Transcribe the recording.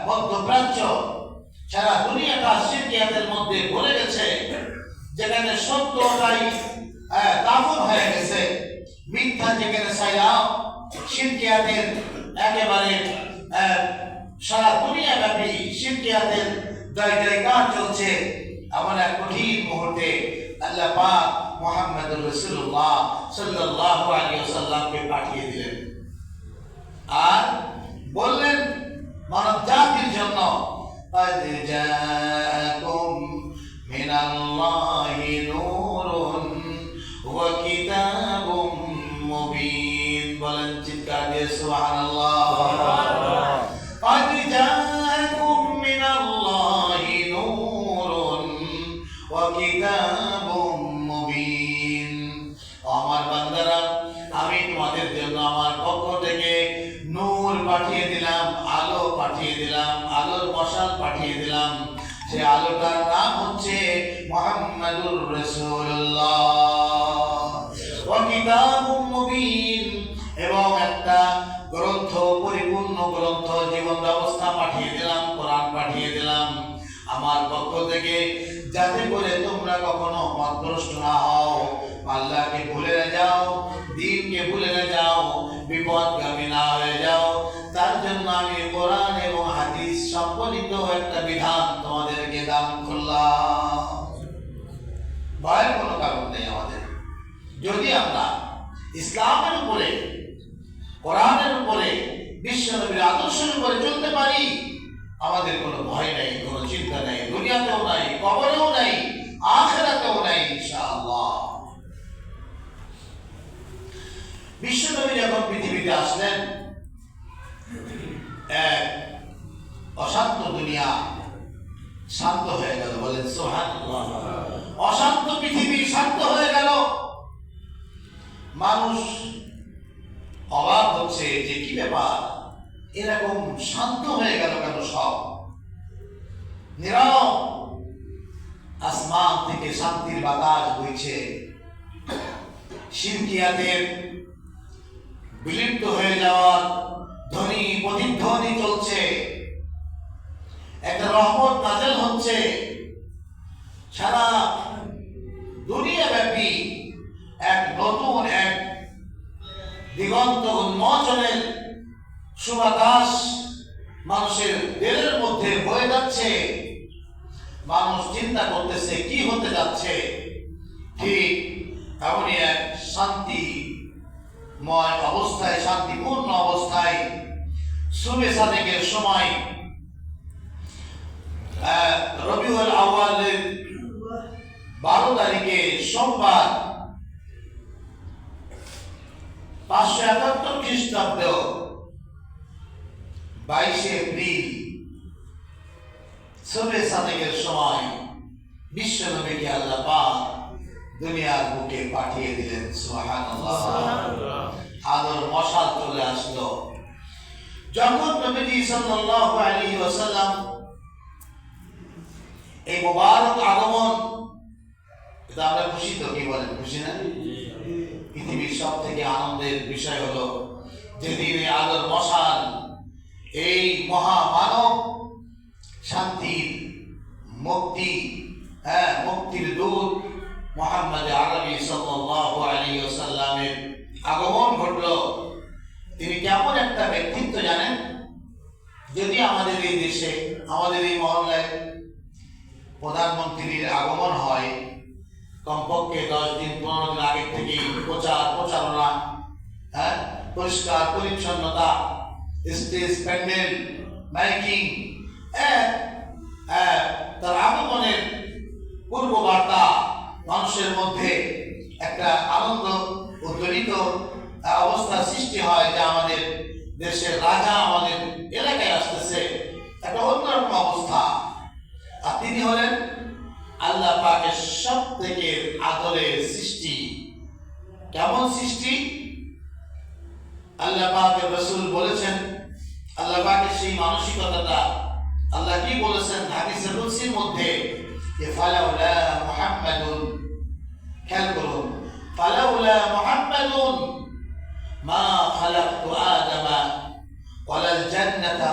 মধ্যপ্রাচ্য, সারা দুনিয়াটা শিরকিয়াতের মধ্যে ভরে গেছে, যেখানে সত্যটাই দাফন হয়ে গেছে, মিথ্যা যেখানে সাইলাম, শিরকিয়াতের একেবারে সারা দুনিয়া ব্যাপী শিরকিয়াতের জয়জয়কার চলছে। এমন এক কঠিন মুহূর্তে আল্লাহ পাক মুহাম্মদুর রাসূলুল্লাহ সাল্লাল্লাহু আলাইহি ওয়াসাল্লামকে পাঠিয়ে দিলেন আর বললেন মানব জাতির জন্য, قد جاءكم من الله نور وكتاب مبين। বলেন চিৎকার দিয়ে সুবহানাল্লাহ। قد جاءكم من الله نور وكتاب مبين। আমার বান্দারা, আমি তোমাদের জন্য আমার পক্ষ থেকে নূর পাঠিয়ে দিলাম, আলো পাঠিয়ে দিলাম, আলোর মশাল পাঠিয়ে দিলাম। সে আলোটার নাম হচ্ছে মুহাম্মাদুর রাসূলুল্লাহ। ওয়া কিতাবুম মুবিন, এবং একটা গ্রন্থ, পরিপূর্ণ গ্রন্থ, জীবন ব্যবস্থা পাঠিয়ে দিলাম, কোরআন পাঠিয়ে দিলাম আমার পক্ষ থেকে, যাতে করে তোমরা কখনো পথভ্রষ্ট না হও, আল্লাহকে ভুলে না যাও, দ্বীনকে ভুলে না যাও, বিপদগামী না হয়ে যাও। তার জন্য আমি কোরআন এবং হাদিস সম্বলিত একটা বিধান তোমাদেরকে দান করলাম। ভয়ের কোনো কারণ নেই আমাদের। যদি আমরা ইসলামের উপরে, কোরআনের উপরে, বিশ্বনবীর আদর্শের উপরে চলতে পারি, আমাদের কোনো ভয় নেই, কোনো চিন্তা নেই, দুনিয়াতেও নাই, কবরেও নাই, আখিরাতেও নাই ইনশাআল্লাহ। বিশ্বনবী যখন পৃথিবীতে আসলেন, এক অশান্ত দুনিয়া শান্ত হয়ে গেল। বলেন সুবহানাল্লাহ। অশান্ত পৃথিবী শান্ত হয়ে গেল। মানুষ অবাক হচ্ছে যে কি ব্যাপার, এরকম শান্ত হয়ে গেল কেন? সব নীরব, আসমান থেকে শান্তির বাতাস বইছে, শিরকিয়াতের বিলুপ্ত হয়ে যাওয়ার ধ্বনি প্রতিধ্বনি চলছে, একটা রহমত নাযিল হচ্ছে, সারা দুনিয়া ব্যাপী এক নতুন এক দিগন্ত উন্মোচনের সুবাতাস মানুষের দিলের মধ্যে বয়ে যাচ্ছে। মানুষ চিন্তা করতেছে কি হতে যাচ্ছে। ঠিক এমনই এক শান্তিময় অবস্থায়, শান্তিপূর্ণ অবস্থায় সুবে সাদেকের সময়, রবিউল আউয়ালের 12 তারিখে সোমবার, 571 খ্রিস্টাব্দ 22 এপ্রিল সুবে সাদেকের সময় বিশ্বনবীকে আল্লাহ পাক দুনিয়ার বুকে পাঠিয়ে দিলেন। সুবহানাল্লাহ। আলোর মশাল চলে আসলো। যখন নবীজি সাল্লাল্লাহু আলাইহি ওয়াসাল্লাম এই মুবারক আগমন, এটা আমরা খুশি তো? কি বলেন, খুশি না? পৃথিবীর সব থেকে আনন্দের বিষয় হলো যেদিন এই আলোর মশাল, এই মহামানব শান্তির মুক্তি, মুক্তির দূত মুহাম্মদ আরবি সাল্লাল্লাহু আলাইহি ওয়াসাল্লামের আগমন ঘটলো। তিনি কেমন একটা ব্যক্তিত্ব জানেন? যদি আমাদের এই দেশে, আমাদের এই মহল্লায় প্রধানমন্ত্রীর আগমন হয়, কমপক্ষে 10 দিন 15 দিন আগে থেকে প্রচারণা, পরিষ্কার পরিচ্ছন্নতা, স্টেজ, প্যান্ডেল, মাইকিং, তার আগমনের পূর্ব বার্তা মানুষের মধ্যে একটা আনন্দ উদ্দোলিত অবস্থা সৃষ্টি হয় যে আমাদের দেশের রাজা আমাদের এলাকায় আসতেছে, একটা অন্যরকম অবস্থা। আর তিনি হলেন আল্লাহ পাকের সব থেকে আদরের সৃষ্টি। কেমন সৃষ্টি? আল্লাহ পাকের রাসূল বলেছেন, আল্লাহ পাকের সেই মানসিকতাটা আল্লাহ কি বলেছেন হাদিসে কুদসির মধ্যে, যে ফালাউলা মুহাম্মাদুন, খেয়াল করুন, ফালাউলা মুহাম্মাদুন মা খালাকতু আদামা ওয়ালাল জান্নাতা